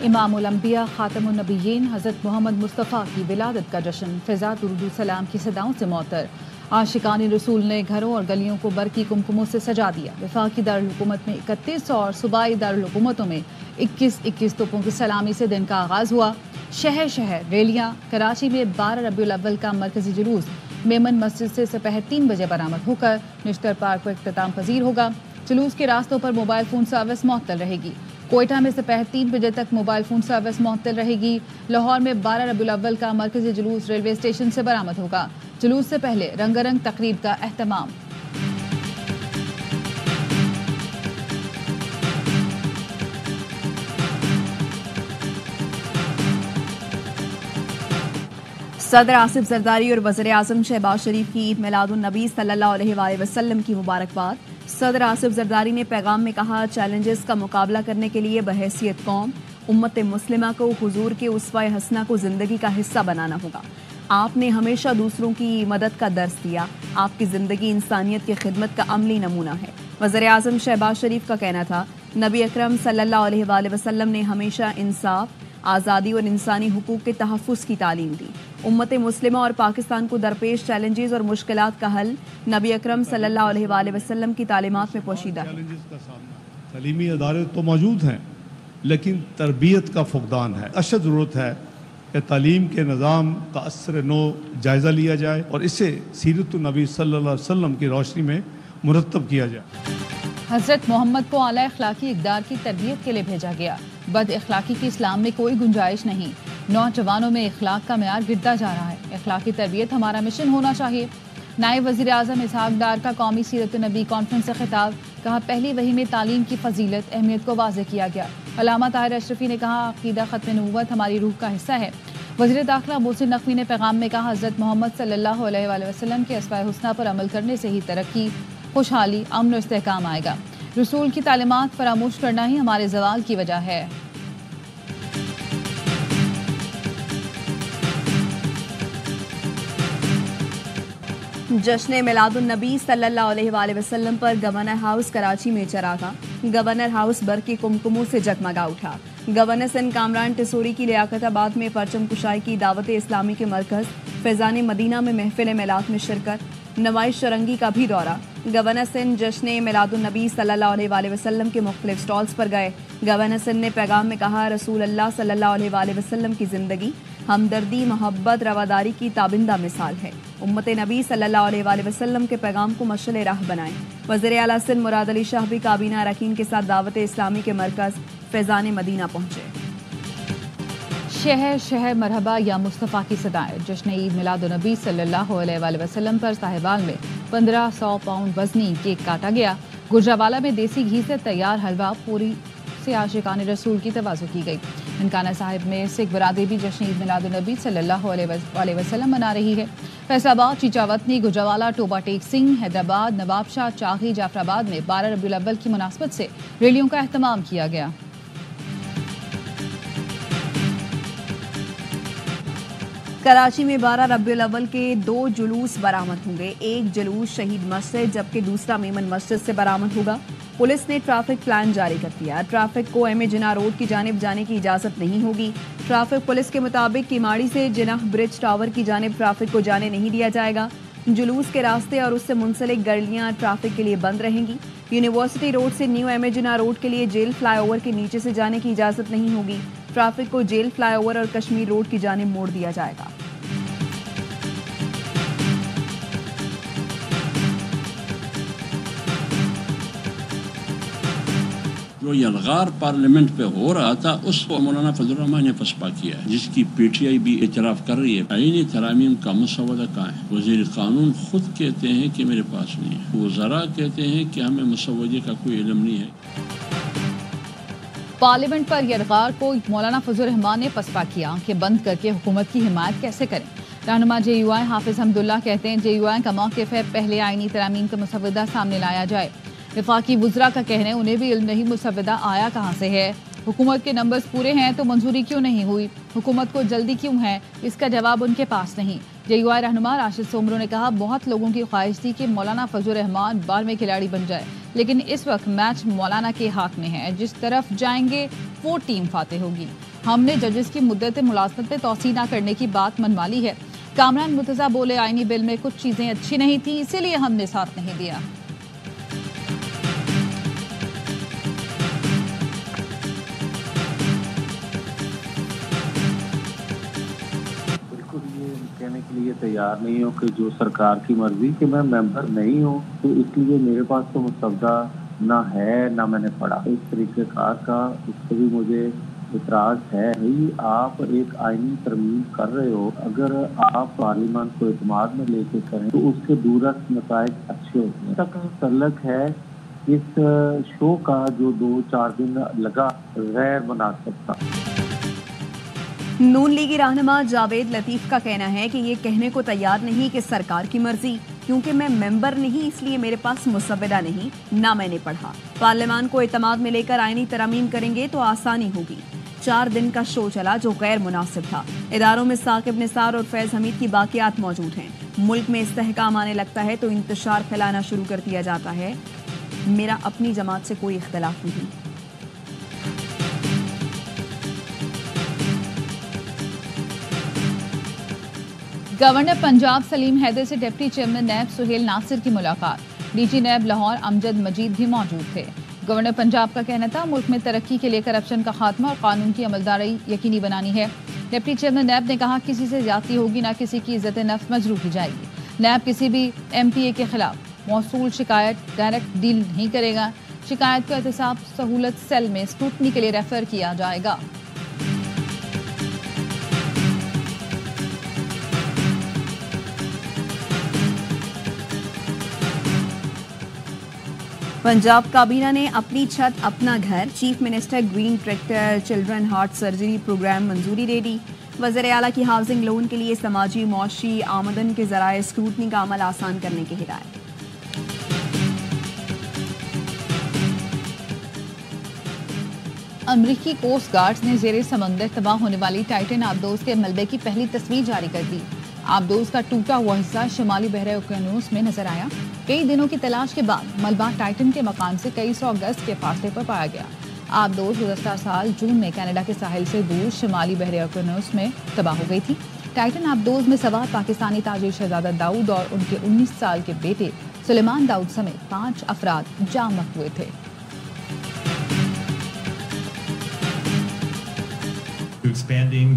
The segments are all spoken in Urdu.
امام الانبیاء خاتم النبیین حضرت محمد مصطفیٰ کی ولادت کا جشن فضا درود و سلام کی صداؤں سے معطر۔ عاشقان رسول نے گھروں اور گلیوں کو برقی کمکموں سے سجا دیا۔ وفاقی دارالحکومت میں 31 اور صوبائی دارالحکومتوں میں 21 توپوں کی سلامی سے دن کا آغاز ہوا۔ شہر شہر ریلیاں۔ کراچی میں 12 ربیع الاول کا مرکزی جلوس میمن مسجد سے سپہر 3 بجے برآمد ہو کر نشتر پارک کو اختتام پذیر ہوگا۔ جلوس کے راستوں پر موبائل فون سروس معطل رہے گی۔ کوئٹہ میں سپہر 3 بجے تک موبائل فون سروس معطل رہے گی۔ لاہور میں 12 ربیع الاول کا مرکزی جلوس ریلوے اسٹیشن سے برآمد ہوگا۔ جلوس سے پہلے رنگ رنگ تقریب کا اہتمام۔ صدر آصف زرداری اور وزیر اعظم شہباز شریف کی عید میلاد النبی صلی اللہ علیہ وآلہ وسلم کی مبارکباد۔ صدر آصف زرداری نے پیغام میں کہا، چیلنجز کا مقابلہ کرنے کے لیے بحیثیت قوم امت مسلمہ کو حضور کے اسوہ حسنہ کو زندگی کا حصہ بنانا ہوگا۔ آپ نے ہمیشہ دوسروں کی مدد کا درس دیا۔ آپ کی زندگی انسانیت کی خدمت کا عملی نمونہ ہے۔ وزیر اعظم شہباز شریف کا کہنا تھا، نبی اکرم صلی اللہ علیہ وآلہ وسلم نے ہمیشہ انصاف، آزادی اور انسانی حقوق کے تحفظ کی تعلیم دی۔ امت مسلمہ اور پاکستان کو درپیش چیلنجز اور مشکلات کا حل نبی اکرم صلی اللہ علیہ وآلہ وسلم کی تعلیمات میں پوشیدہ ہے۔ تعلیمی ادارے تو موجود ہیں لیکن تربیت کا فقدان ہے۔ اشد ضرورت ہے کہ تعلیم کے نظام کا اثر نو جائزہ لیا جائے اور اسے سیرت النبی صلی اللہ علیہ وسلم کی روشنی میں مرتب کیا جائے۔ حضرت محمد کو اعلیٰ اخلاقی اقدار کی تربیت کے لیے بھیجا گیا۔ بد اخلاقی کی اسلام میں کوئی گنجائش نہیں۔ نوجوانوں میں اخلاق کا معیار گرتا جا رہا ہے۔ اخلاقی تربیت ہمارا مشن ہونا چاہیے۔ نائب وزیر اعظم اسحاق ڈار کا قومی سیرت النبی کانفرنس سے خطاب۔ کہا، پہلی وحی میں تعلیم کی فضیلت اہمیت کو واضح کیا گیا۔ علامہ طاہر اشرفی نے کہا، عقیدہ ختم نبوت ہماری روح کا حصہ ہے۔ وزیر داخلہ محسن نقوی نے پیغام میں کہا، حضرت محمد صلی اللہ علیہ وآلہ وسلم کے اسوہ حسنہ پر عمل کرنے سے ہی ترقی، خوشحالی، امن و استحکام آئے گا۔ رسول کی تعلیمات فراموش کرنا ہی ہمارے زوال کی وجہ ہے۔ جشن میلاد النبی صلی اللہ علیہ وآلہ وسلم پر گورنر ہاؤس کراچی میں چراغاں۔ گورنر ہاؤس برقی کمکموں سے جگمگا اٹھا۔ گورنر سندھ کامران ٹسوری کی لیاقت آباد میں پرچم کشائی کی دعوت اسلامی کے مرکز فیضان مدینہ میں محفل میلاد میں شرکت، نمائش شرنگی کا بھی دورہ۔ گورنر سندھ جشن میلاد النبی صلی اللہ علیہ وآلہ وسلم کے مختلف سٹالز پر گئے۔ گورنر سندھ نے پیغام میں کہا، رسول اللہ صلی اللہ علیہ وآلہ وسلم کی زندگی ہمدردی، محبت، رواداری کی تابندہ مثال ہے۔ امت نبی صلی اللہ علیہ وآلہ وسلم کے پیغام کو مشعل راہ بنائیں۔ وزیر اعلیٰ سندھ مراد علی شاہ بھی کابینہ اراکین کے ساتھ دعوت اسلامی کے مرکز فیضان مدینہ پہنچے۔ شہر شہر مرحبا یا مصطفیٰ کی صدائیں۔ جشن عید میلاد النبی صلی اللہ علیہ وآلہ وسلم پر صاحبال میں 1500 پاؤنڈ وزنی کیک کاٹا گیا۔ گجرانوالہ میں دیسی گھی سے تیار حلوہ پوری سے عاشقان رسول کی تواضع کی گئی۔ ننکانہ صاحب میں سکھ برادری بھی جشن عید میلاد النبی صلی اللہ علیہ وسلم منا رہی ہے۔ فیصل آباد، چیچاوتنی، گجرانوالہ، ٹوبہ ٹیک سنگھ، حیدرآباد، نواب شاہ، چاغی، جعفر آباد میں 12 ربیع الاول کی مناسبت سے ریلیوں کا اہتمام کیا گیا۔ کراچی میں 12 ربیع الاول کے 2 جلوس برآمد ہوں گے۔ ایک جلوس شہید مسجد جبکہ دوسرا میمن مسجد سے برآمد ہوگا۔ پولیس نے ٹریفک پلان جاری کر دیا۔ ٹریفک کو ایم اے جناح روڈ کی جانب جانے کی اجازت نہیں ہوگی۔ ٹریفک پولیس کے مطابق کیماڑی سے جناح برج ٹاور کی جانب ٹریفک کو جانے نہیں دیا جائے گا۔ جلوس کے راستے اور اس سے منسلک گلیاں ٹریفک کے لیے بند رہیں گی۔ یونیورسٹی روڈ سے نیو ایم اے جناح روڈ کے لیے جیل فلائی اوور کے نیچے سے جانے کی اجازت نہیں ہوگی۔ ٹریفک کو جیل فلائی اوور اور کشمیر روڈ کی جانب موڑ دیا جائے گا۔ جو یلغار پارلیمنٹ پہ ہو رہا تھا اس کو مولانا فضل الرحمان نے پسپا کیا ہے، جس کی پی ٹی آئی بھی اعتراف کر رہی ہے۔ آئینی ترامیم کا مسودہ کہاں ہے؟ وزیر قانون خود کہتے ہیں کہ میرے پاس نہیں ہے، وزراء کہتے ہیں کہ ہمیں مسودے کا کوئی علم نہیں ہے۔ پارلیمنٹ پر یلغار کو مولانا فضل الرحمان نے پسپا کیا کہ بند کر کے حکومت کی حمایت کیسے کریں۔ رہنما جے یو آئی حافظ حمداللہ کہتے ہیں، جے یو آئی کا موقف ہے پہلے آئینی ترامیم کا مسودہ سامنے لایا جائے۔ وفاقی وزراء کا کہنا ہے انہیں بھی علم نہیں مسودہ آیا کہاں سے ہے۔ حکومت کے نمبرز پورے ہیں تو منظوری کیوں نہیں ہوئی؟ حکومت کو جلدی کیوں ہے؟ اس کا جواب ان کے پاس نہیں۔ جے یو آئی رہنما راشد سومرو نے کہا، بہت لوگوں کی خواہش تھی کہ مولانا فضل الرحمان بال میں کھلاڑی بن جائے، لیکن اس وقت میچ مولانا کے ہاتھ میں ہے۔ جس طرف جائیں گے وہ ٹیم فاتح ہوگی۔ ہم نے ججز کی مدت ملازمت میں توسیع نہ کرنے کی بات منوا لی ہے۔ کامران مرتضیٰ بولے آئینی بل میں کچھ چیزیں اچھی نہیں تھیں، اسی لیے ہم نے ساتھ نہیں دیا۔ کہنے کے لیے تیار نہیں ہوں کہ جو سرکار کی مرضی کہ میں ممبر نہیں ہوں، تو اس لیے میرے پاس تو مسودہ نہ ہے نہ میں نے پڑھا۔ اس طریقہ کار کا اس سے بھی مجھے اعتراض ہے۔ آپ ایک آئینی ترمیم کر رہے ہو، اگر آپ پارلیمان کو اعتماد میں لے کے کریں تو اس کے دورس نتائج اچھے ہوتے ہیں۔ تک تعلق ہے اس شو کا جو 2-4 دن لگا غیر مناسب تھا۔ نون لیگی رہنما جاوید لطیف کا کہنا ہے کہ یہ کہنے کو تیار نہیں کہ سرکار کی مرضی، کیونکہ میں ممبر نہیں اس لیے میرے پاس مسودہ نہیں، نہ میں نے پڑھا۔ پارلیمان کو اعتماد میں لے کر آئینی ترامیم کریں گے تو آسانی ہوگی۔ 4 دن کا شو چلا جو غیر مناسب تھا۔ اداروں میں ثاقب نثار اور فیض حمید کی باقیات موجود ہیں۔ ملک میں استحکام آنے لگتا ہے تو انتشار پھیلانا شروع کر دیا جاتا ہے۔ میرا اپنی جماعت سے کوئی اختلاف نہیں۔ گورنر پنجاب سلیم حیدر سے ڈپٹی چیئرمین نیب سہیل ناصر کی ملاقات۔ ڈی جی نیب لاہور امجد مجید بھی موجود تھے۔ گورنر پنجاب کا کہنا تھا ملک میں ترقی کے لیے کرپشن کا خاتمہ اور قانون کی عملداری یقینی بنانی ہے۔ ڈپٹی چیئرمین نیب نے کہا کسی سے زیادتی ہوگی نہ کسی کی عزت نفس مجروح کی جائے گی۔ نیب کسی بھی ایم پی اے کے خلاف موصول شکایت ڈائریکٹ ڈیل نہیں کرے گا۔ شکایت کو احتساب سہولت سیل میں اسکروٹنی کے لیے ریفر کیا جائے گا۔ پنجاب کابینہ نے اپنی چھت اپنا گھر، chief minister green tractor children heart surgery programme منظوری دے دی۔ وزیر اعلیٰ کی ہاؤسنگ لون کے لیے سماجی معاشی آمدن کے ذرائع اسکروٹنی کا عمل آسان کرنے کی ہدایت۔ امریکی کوسٹ گارڈز نے زیر سمندر تباہ ہونے والی ٹائٹن آبدوز کے ملبے کی پہلی تصویر جاری کر دی۔ آبدوز کا ٹوٹا ہوا حصہ شمالی بحر اوقیانوس میں نظر آیا۔ کئی دنوں کی تلاش کے بعد ملبہ ٹائٹن کے مقام سے کئی سو گز کے فاصلے پر پایا گیا۔ آبدوز گزشتہ سال جون میں کینیڈا کے ساحل سے دور شمالی بحر اوقیانوس میں تباہ ہو گئی تھی۔ ٹائٹن آبدوز میں سوار پاکستانی تاجر شہزادہ داؤد اور ان کے 19 سال کے بیٹے سلیمان داؤد سمیت 5 افراد جاں بحق ہوئے تھے۔ Expanding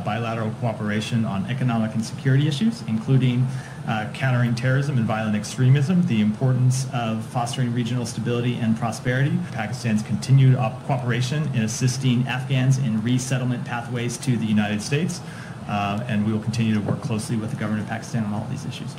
bilateral cooperation on economic and security issues, including countering terrorism and violent extremism, the importance of fostering regional stability and prosperity, Pakistan's continued cooperation in assisting Afghans in resettlement pathways to the United States, and we will continue to work closely with the government of Pakistan on all these issues.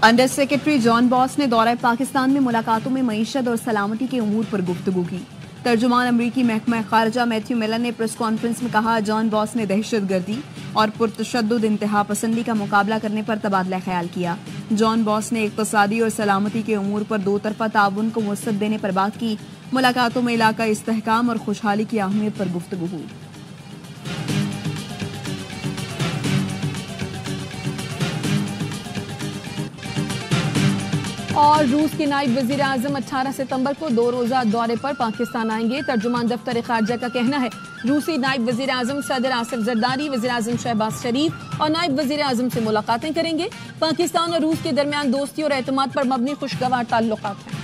Under secretary John Bass نے دورہ پاکستان میں ملاقاتوں میں معیشت اور سلامتی کے امور پر گفتگو کی۔ ترجمان امریکی محکمہ خارجہ میتھیو ملر نے پریس کانفرنس میں کہا جان باس نے دہشت گردی اور پرتشدد انتہا پسندی کا مقابلہ کرنے پر تبادلہ خیال کیا۔ جان باس نے اقتصادی اور سلامتی کے امور پر 2 طرفہ تعاون کو وسعت دینے پر بات کی۔ ملاقاتوں میں علاقہ استحکام اور خوشحالی کی اہمیت پر گفتگو ہوئی۔ اور روس کے نائب وزیر اعظم 18 ستمبر کو 2 روزہ دورے پر پاکستان آئیں گے۔ ترجمان دفتر خارجہ کا کہنا ہے روسی نائب وزیر اعظم صدر آصف زرداری، وزیر اعظم شہباز شریف اور نائب وزیر اعظم سے ملاقاتیں کریں گے۔ پاکستان اور روس کے درمیان دوستی اور اعتماد پر مبنی خوشگوار تعلقات ہیں۔